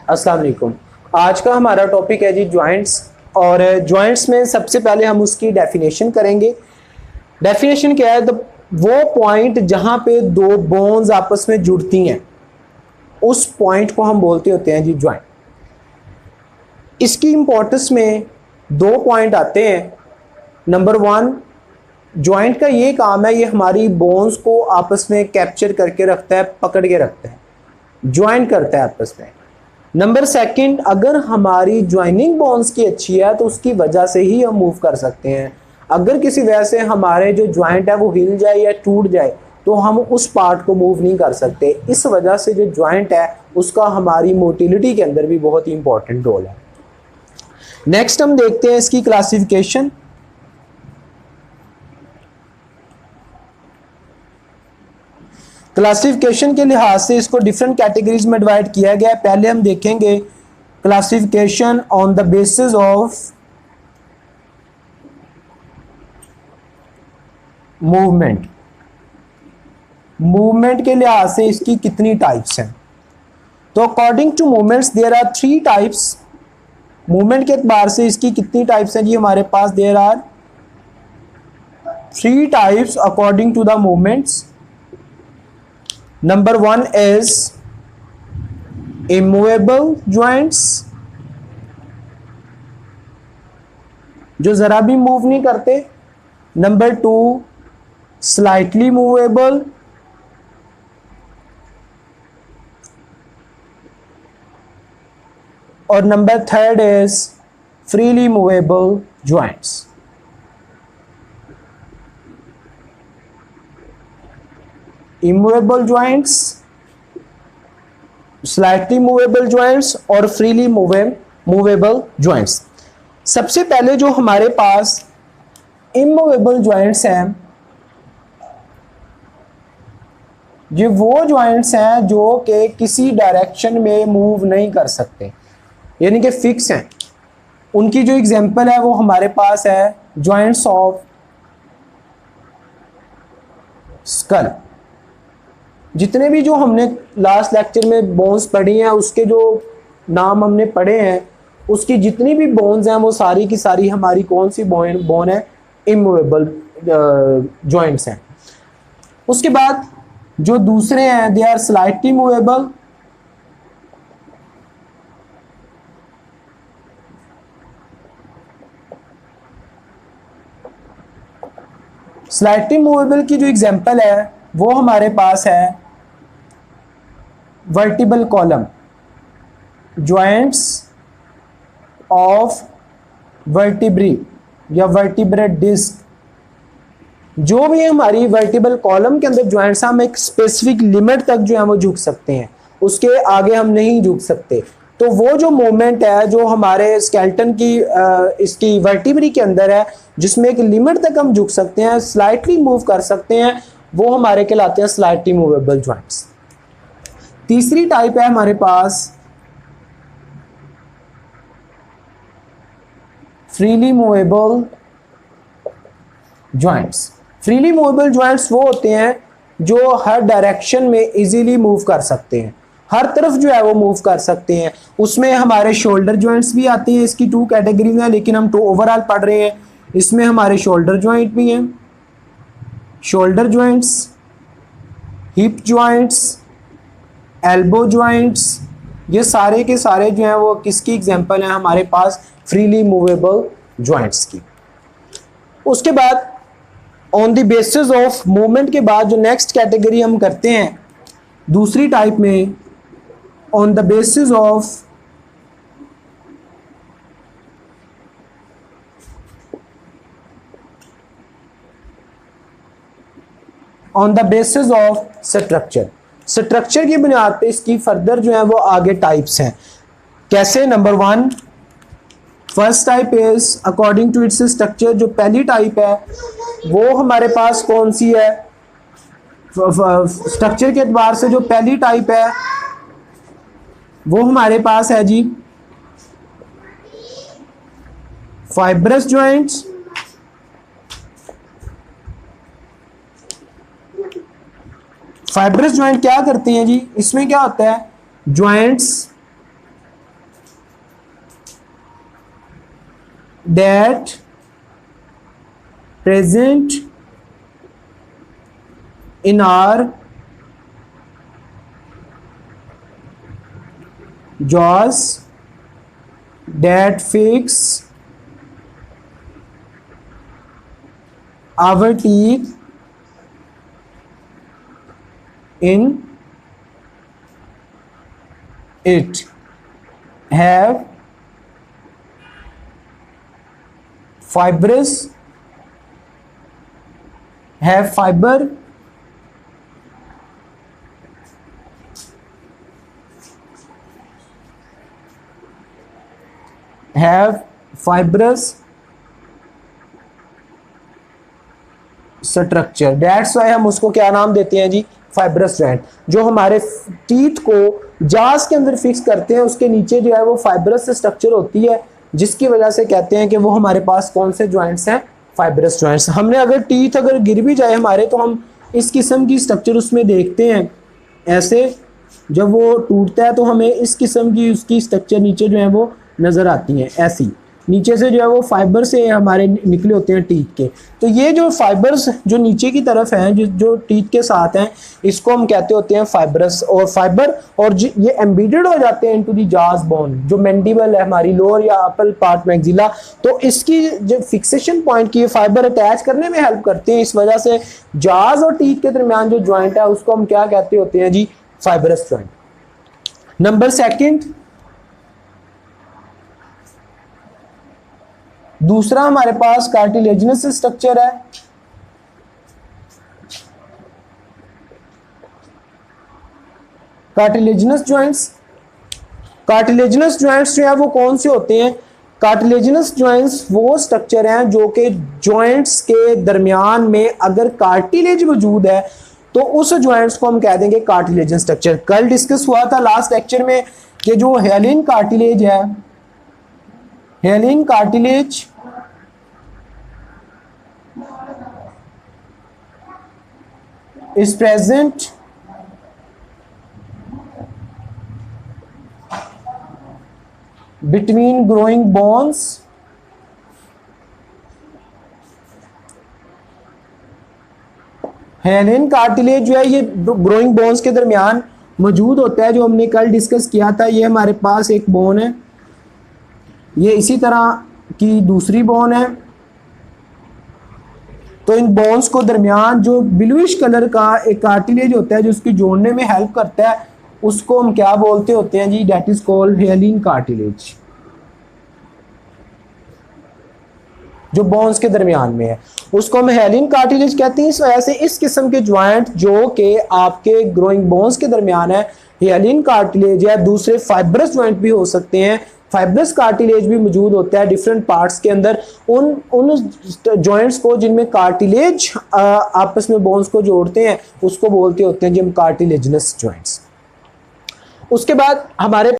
अस्सलाम वालेकुम। आज का हमारा टॉपिक है जी जॉइंट्स। और जॉइंट्स में सबसे पहले हम उसकी डेफिनेशन करेंगे। डेफिनेशन क्या है? तो वो पॉइंट जहां पे दो बोन्स आपस में जुड़ती हैं उस पॉइंट को हम बोलते होते हैं जी जॉइंट। इसकी इंपॉर्टेंस में दो पॉइंट आते हैं। नंबर वन, जॉइंट का ये काम है, ये हमारी बोन्स को आपस में कैप्चर करके रखता है, पकड़ के रखता है, ज्वाइन करता है आपस में। नंबर सेकंड, अगर हमारी ज्वाइनिंग बोन्स की अच्छी है तो उसकी वजह से ही हम मूव कर सकते हैं। अगर किसी वजह से हमारे जो ज्वाइंट है वो हिल जाए या टूट जाए तो हम उस पार्ट को मूव नहीं कर सकते। इस वजह से जो ज्वाइंट है उसका हमारी मोटिलिटी के अंदर भी बहुत ही इंपॉर्टेंट रोल है। नेक्स्ट हम देखते हैं इसकी क्लासिफिकेशन। क्लासिफिकेशन के लिहाज से इसको डिफरेंट कैटेगरीज में डिवाइड किया गया है। पहले हम देखेंगे classification on the basis of movement. Movement के लिहाज से इसकी कितनी टाइप्स हैं? तो according to movements there are 3 types. Movement के एतबार से इसकी कितनी टाइप्स हैं जी हमारे पास? There are 3 types according to the movements. Number 1 is immovable joints, जो जरा भी मूव नहीं करते। नंबर 2 slightly movable, और number 3 is freely movable joints। Immovable joints, slightly movable joints और फ्रीली मूवेबल ज्वाइंट्स। सबसे पहले जो हमारे पास इमूवेबल ज्वाइंट्स हैं, ये वो ज्वाइंट्स हैं जो कि किसी डायरेक्शन में मूव नहीं कर सकते, यानी कि फिक्स हैं। उनकी जो एग्जांपल है वो हमारे पास है ज्वाइंट्स ऑफ स्कल। जितने भी जो हमने लास्ट लेक्चर में बोन्स पढ़ी हैं उसके जो नाम हमने पढ़े हैं, उसकी जितनी भी बोन्स हैं वो सारी की सारी हमारी कौन सी बोन है? इमूवेबल जॉइंट्स हैं। उसके बाद जो दूसरे हैं they are slightly movable, slightly movable की जो एग्जांपल है वो हमारे पास है vertebral column, joints of vertebrae या वर्टिब्रेट डिस्क। जो भी हमारी वर्टिबल कॉलम के अंदर ज्वाइंट्स, हम एक स्पेसिफिक लिमिट तक जो है वो झुक सकते हैं, उसके आगे हम नहीं झुक सकते। तो वो जो मूवमेंट है जो हमारे स्केलेटन की इसकी वर्टिब्री के अंदर है, जिसमें एक लिमिट तक हम झुक सकते हैं, स्लाइटली मूव कर सकते हैं, वो हमारे कहलाते हैं स्लाइटली मूवेबल ज्वाइंट्स। तीसरी टाइप है हमारे पास freely movable joints. Freely movable joints वो होते हैं जो हर डायरेक्शन में इजीली मूव कर सकते हैं, हर तरफ जो है वो मूव कर सकते हैं। उसमें हमारे शोल्डर ज्वाइंट्स भी आते हैं। इसकी 2 कैटेगरीज हैं, लेकिन हम तो ओवरऑल पढ़ रहे हैं। इसमें हमारे शोल्डर ज्वाइंट भी हैं, shoulder joints, hip joints, elbow joints, ये सारे के सारे जो हैं वो किसकी एग्जांपल हैं? हमारे पास फ्रीली मूवेबल ज्वाइंट्स की। उसके बाद on the basis of movement के बाद जो नेक्स्ट कैटेगरी हम करते हैं दूसरी टाइप में, on the basis of structure. Structure की बुनियाद पे इसकी फर्दर जो है वो आगे टाइप्स हैं। कैसे? Number 1, first type is according to its structure. जो पहली टाइप है वो हमारे पास कौन सी है? स्ट्रक्चर के एतबार से जो पहली टाइप है वो हमारे पास है जी फाइब्रस ज्वाइंट्स, फाइब्रस ज्वाइंट क्या करते हैं जी? इसमें क्या होता है? Joints that present in our jaws that fix our teeth in it have fiber have fibrous structure. That's why हम उसको क्या नाम देते हैं जी, फाइब्रस जॉइंट। जो हमारे टीथ को जास के अंदर फिक्स करते हैं उसके नीचे जो है वो फाइब्रस स्ट्रक्चर होती है, जिसकी वजह से कहते हैं कि वो हमारे पास कौन से जॉइंट्स हैं, फाइब्रस जॉइंट्स। हमने अगर टीथ अगर गिर भी जाए हमारे तो हम इस किस्म की स्ट्रक्चर उसमें देखते हैं, ऐसे जब वो टूटता है तो हमें इस किस्म की उसकी स्ट्रक्चर नीचे जो है वो नज़र आती हैं, ऐसी नीचे से जो है वो फाइबर से हमारे निकले होते हैं टीथ के। तो ये जो फाइबर्स जो नीचे की तरफ हैं जो टीथ के साथ हैं, इसको हम कहते होते हैं फाइबरस और फाइबर, और ये एम्बेडेड हो जाते हैं इनटू दी जाज बोन, जो मैंडिबल है हमारी लोअर या अपर पार्ट मैक्सिला। तो इसकी जो फिक्सेशन पॉइंट की फाइबर अटैच करने में हेल्प करते हैं, इस वजह से जाज और टीथ के दरमियान जो ज्वाइंट है उसको हम क्या कहते होते हैं जी, फाइबरस ज्वाइंट। नंबर सेकंड, दूसरा हमारे पास कार्टिलेजिनस स्ट्रक्चर है। कार्टिलेजिनस जॉइंट्स, कार्टिलेजिनस जॉइंट्स जो है वो कौन से होते हैं? कार्टिलेजिनस जॉइंट्स वो स्ट्रक्चर हैं जो कि जॉइंट्स के दरमियान में अगर कार्टिलेज मौजूद है तो उस जॉइंट्स को हम कह देंगे कार्टिलेजिनस स्ट्रक्चर। कल डिस्कस हुआ था लास्ट लेक्चर में कि जो हेलिन कार्टिलेज है, hyaline cartilage is present between growing bones hyaline cartilage जो है ये ग्रोइंग बोन्स के दरमियान मौजूद होता है, जो हमने कल डिस्कस किया था। ये हमारे पास एक बोन है, ये इसी तरह की दूसरी बोन है। तो इन बोन्स को दरमियान जो ब्लूइश कलर का एक कार्टिलेज होता है जो उसकी जोड़ने में हेल्प करता है, उसको हम क्या बोलते होते हैं जी, दैट इज कॉल्ड हेलिन कार्टिलेज, जो बोन्स के दरमियान में है उसको हम हेलिन कार्टिलेज कहते हैं। इस वजह से इस किस्म के ज्वाइंट जो कि आपके ग्रोइंग बोन्स के दरमियान है, हेलिन कार्टिलेज या दूसरे फाइब्रस ज्वाइंट भी हो सकते हैं, फाइब्रस कार्टिलेज भी मौजूद होता है डिफरेंट पार्ट्स के अंदर। उन जॉइंट्स को जिनमें कार्टिलेज आपस में बोन्स को जोड़ते हैं उसको बोलते होते हैं जी हम कार्टिलेजिनस जॉइंट्स। उसके बाद हमारे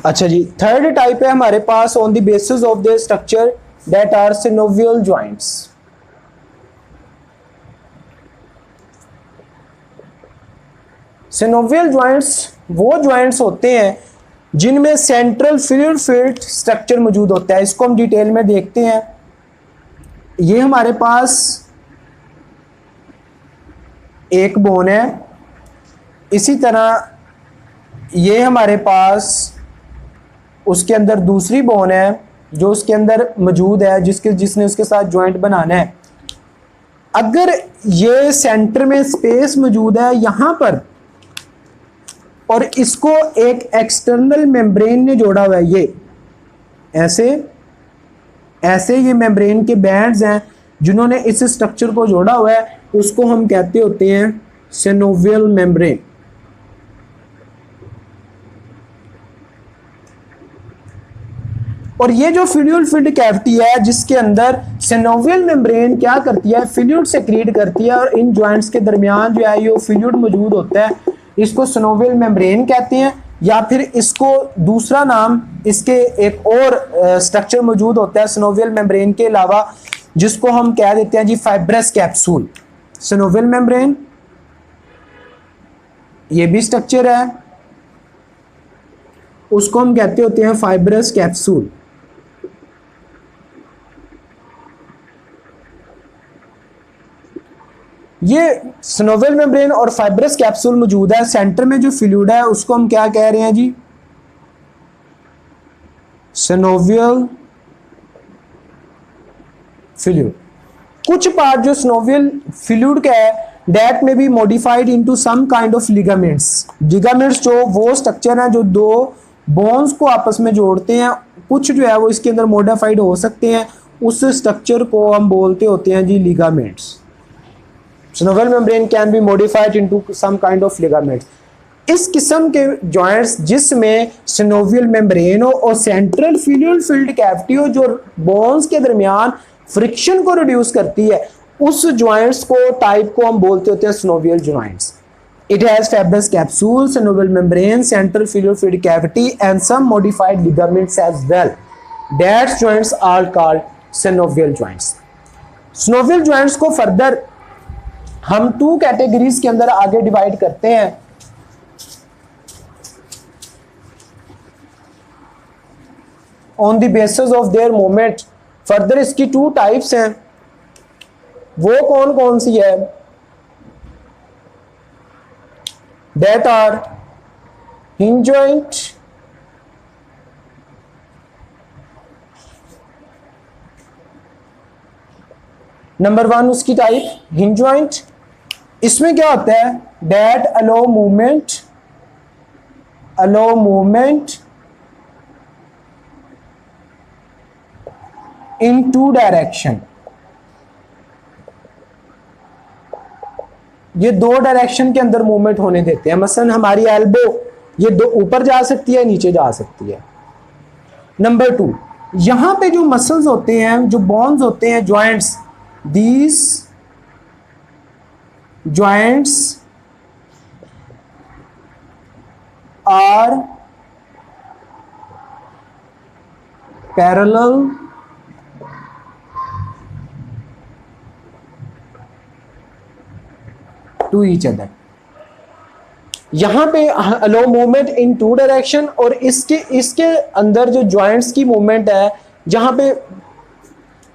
अच्छा जी थर्ड टाइप है हमारे पास on the basis of the structure that are synovial joints. Synovial joints वो जॉइंट्स होते हैं जिनमें सेंट्रल फ्लूइड फील्ड स्ट्रक्चर मौजूद होता है। इसको हम डिटेल में देखते हैं। ये हमारे पास एक बोन है, इसी तरह ये हमारे पास उसके अंदर दूसरी बोन है जो उसके अंदर मौजूद है, जिसने उसके साथ जॉइंट बनाना है। अगर ये सेंटर में स्पेस मौजूद है यहां पर और इसको एक एक्सटर्नल मेम्ब्रेन ने जोड़ा हुआ है, ये ऐसे ये मेम्ब्रेन के बैंड्स हैं जिन्होंने इस स्ट्रक्चर को जोड़ा हुआ है, उसको हम कहते होते हैं सिनोवियल मेम्ब्रेन। और ये जो फ्लूइड फील्ड कैविटी है जिसके अंदर सिनोवियल मेम्ब्रेन क्या करती है, फ्लूइड सेक्रीट करती है और इन जॉइंट्स के दरमियान जो है ये फ्लूइड मौजूद होता है, इसको सिनोवियल मेम्ब्रेन कहते हैं। या फिर इसको दूसरा नाम इसके एक और स्ट्रक्चर मौजूद होता है सिनोवियल मेम्ब्रेन के अलावा, जिसको हम कह देते हैं जी फाइब्रस कैप्सूल। सिनोवियल मेम्ब्रेन ये भी स्ट्रक्चर है, उसको हम कहते होते हैं फाइब्रस कैप्सूल। ये सिनोवियल मेम्ब्रेन और फाइब्रस कैप्सूल मौजूद है, सेंटर में जो फ्लूइड है उसको हम क्या कह रहे हैं जी, सिनोवियल फ्लूइड। कुछ पार्ट जो सिनोवियल फ्लूइड का है दैट में be modified into some kind of ligaments. Ligaments जो वो स्ट्रक्चर है जो दो बोन्स को आपस में जोड़ते हैं, कुछ जो है वो इसके अंदर मॉडिफाइड हो सकते हैं, उस स्ट्रक्चर को हम बोलते होते हैं जी ligaments. Synovial membrane can be modified into some kind of ligaments. इस किस्म के जॉइंट्स जिसमें सिनोवियल मेम्ब्रेन हो और सेंट्रल फ्लूइड फिल्ड कैविटी हो जो बोन्स के दरमियान फ्रिक्शन को रिड्यूस करती है, उस जॉइंट्स को टाइप को हम बोलते होते हैं synovial joints. It has fibrous capsule, synovial membrane, central fluid filled cavity and some modified ligaments as well. That joints are called synovial joints. Synovial joints को फर्दर हम टू कैटेगरीज के अंदर आगे डिवाइड करते हैं। On the basis of their movement, further इसकी two types हैं, वो कौन कौन सी है, that are hinge joint, number one उसकी टाइप हिंज जॉइंट। इसमें क्या होता है, that allow movement in two direction. ये दो डायरेक्शन के अंदर मूवमेंट होने देते हैं। मसलन हमारी एल्बो ये दो ऊपर जा सकती है, नीचे जा सकती है। नंबर टू, यहां पे जो मसल्स होते हैं, जो बोन्स होते हैं, joints, these joints are parallel to each other। यहां पे अलो मूवमेंट इन टू डायरेक्शन, और इसके अंदर जो जॉइंट्स की मूवमेंट है, जहां पे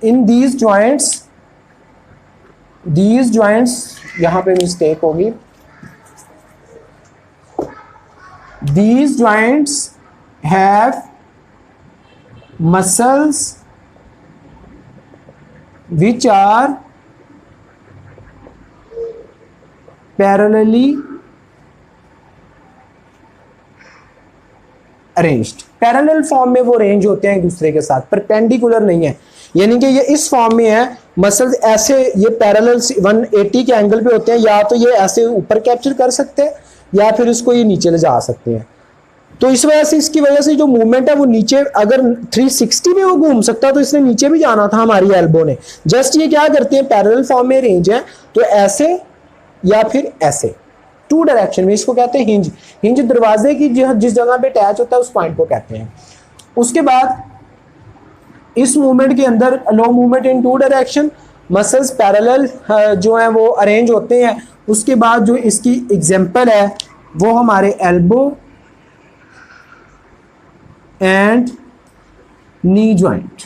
इन these joints यहां पे मिस्टेक होगी, these joints have muscles which are parallelly arranged. Parallel form में वो अरेंज होते हैं एक दूसरे के साथ, परपेंडिकुलर नहीं है। यानी कि ये इस फॉर्म में है, मसल्स ऐसे ये पैरेलल 180 के एंगल पे होते हैं, या तो ये ऐसे ऊपर कैप्चर कर सकते हैं या फिर इसको ये नीचे ले जा सकते हैं। तो इस वजह से, इसकी वजह से जो मूवमेंट है वो नीचे, अगर 360 में वो घूम सकता तो इसने नीचे भी जाना था हमारी एल्बो ने। जस्ट ये क्या करते हैं, पैरेलल फॉर्म में अरेंज है, तो ऐसे या फिर ऐसे टू डायरेक्शन में। इसको कहते हैं हिंज। हिंज दरवाजे की जिस जगह पे अटैच होता है उस पॉइंट को कहते हैं। उसके बाद इस मूवमेंट के अंदर low movement in two direction, muscles parallel जो है वो अरेंज होते हैं। उसके बाद जो इसकी एग्जांपल है वो हमारे एल्बो एंड नी जॉइंट,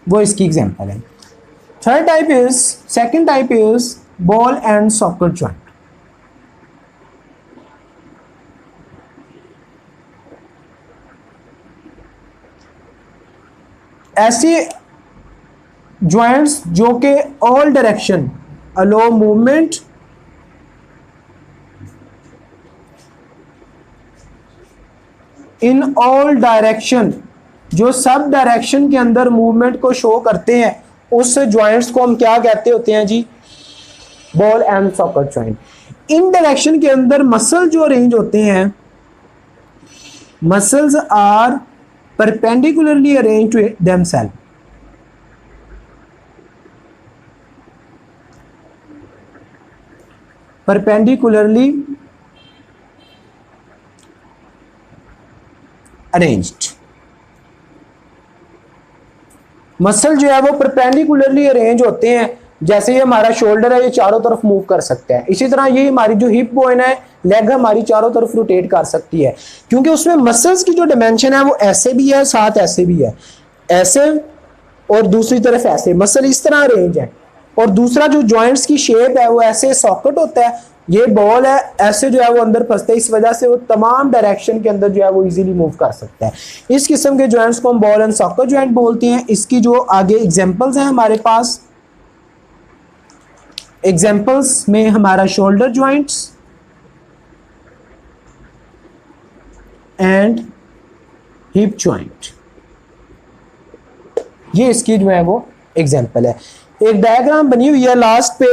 वो इसकी एग्जांपल है। Third type is, second type is ball and socket joint. ऐसे जॉइंट्स जो कि all direction allow movement in all direction, जो सब डायरेक्शन के अंदर मूवमेंट को शो करते हैं, उस जॉइंट्स को हम क्या कहते होते हैं जी, बॉल एंड सॉकेट जॉइंट। इन डायरेक्शन के अंदर मसल जो अरेंज होते हैं, muscles are perpendicularly arranged to themselves। perpendicularly arranged, muscle जो है वो परपेंडिकुलरली अरेंज होते हैं। जैसे ये हमारा शोल्डर है, ये चारों तरफ मूव कर सकता है। इसी तरह ये हमारी जो हिप बोन है, लेग हमारी चारों तरफ रोटेट कर सकती है, क्योंकि उसमें मसल्स की जो डायमेंशन है वो ऐसे भी है, साथ ऐसे भी है, ऐसे और दूसरी तरफ ऐसे, मसल इस तरह अरेंज है। और दूसरा जो जॉइंट्स की शेप है वो ऐसे सॉकेट होता है, ये बॉल है, ऐसे जो है वो अंदर फंसता है, इस वजह से वो तमाम डायरेक्शन के अंदर जो है वो इजीली मूव कर सकता है। इस किस्म के जॉइंट्स को हम बॉल एंड सॉकेट जॉइंट बोलते हैं। इसकी जो आगे एग्जांपल्स हैं हमारे पास, एग्जांपल्स में हमारा shoulder joints and hip joint, ये इसकी जो है वो एग्जांपल है। एक डायग्राम बनी हुई है लास्ट पे,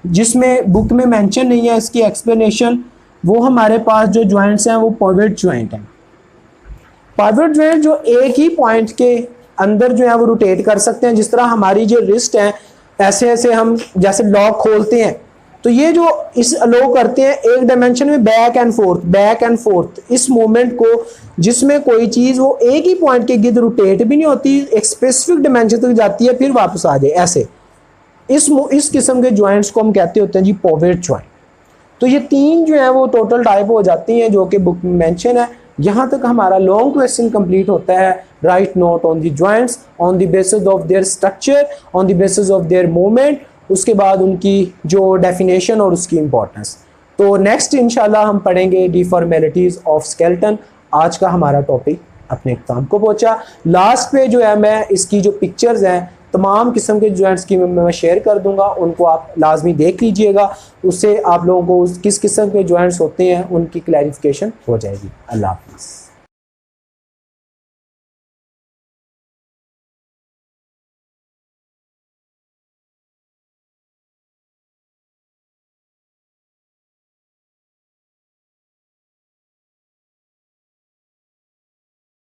जिसमें बुक में मेंशन नहीं है इसकी एक्सप्लेनेशन। वो हमारे पास जो जॉइंट्स हैं वो पिवट जॉइंट हैं। पिवट जॉइंट जो एक ही पॉइंट के अंदर जो है वो रोटेट कर सकते हैं, जिस तरह हमारी जो रिस्ट है, ऐसे ऐसे हम जैसे लॉक खोलते हैं, तो ये जो इस अलो करते हैं एक डायमेंशन में बैक एंड फोर्थ, इस मूवमेंट को, जिसमें कोई चीज़ वो एक ही पॉइंट के गिर्द रोटेट भी नहीं होती, एक स्पेसिफिक डायमेंशन तक जाती है फिर वापस आ जाए, ऐसे इस किस्म के जॉइंट्स को हम कहते होते हैं जी पिवट जॉइंट। तो ये तीन जो है वो टोटल टाइप हो जाती हैं जो कि बुक में मेंशन है। यहाँ तक हमारा लॉन्ग क्वेश्चन कंप्लीट होता है। Right note on the joints on the basis of there structure, on the basis of their movement, उसके बाद उनकी जो डेफिनेशन और उसकी इंपॉर्टेंस। तो नेक्स्ट इंशाल्लाह हम पढ़ेंगे डिफॉर्मेलिटीज ऑफ स्केलेटन। आज का हमारा टॉपिक अपने इख्तिताम को पहुंचा। लास्ट पे जो है मैं इसकी जो पिक्चर्स हैं तमाम किस्म के जॉइंट्स की मैं शेयर कर दूंगा, उनको आप लाजमी देख लीजिएगा, उससे आप लोगों को किस किस्म के जॉइंट्स होते हैं उनकी क्लैरिफिकेशन हो जाएगी। अल्लाह हाफ़िज़।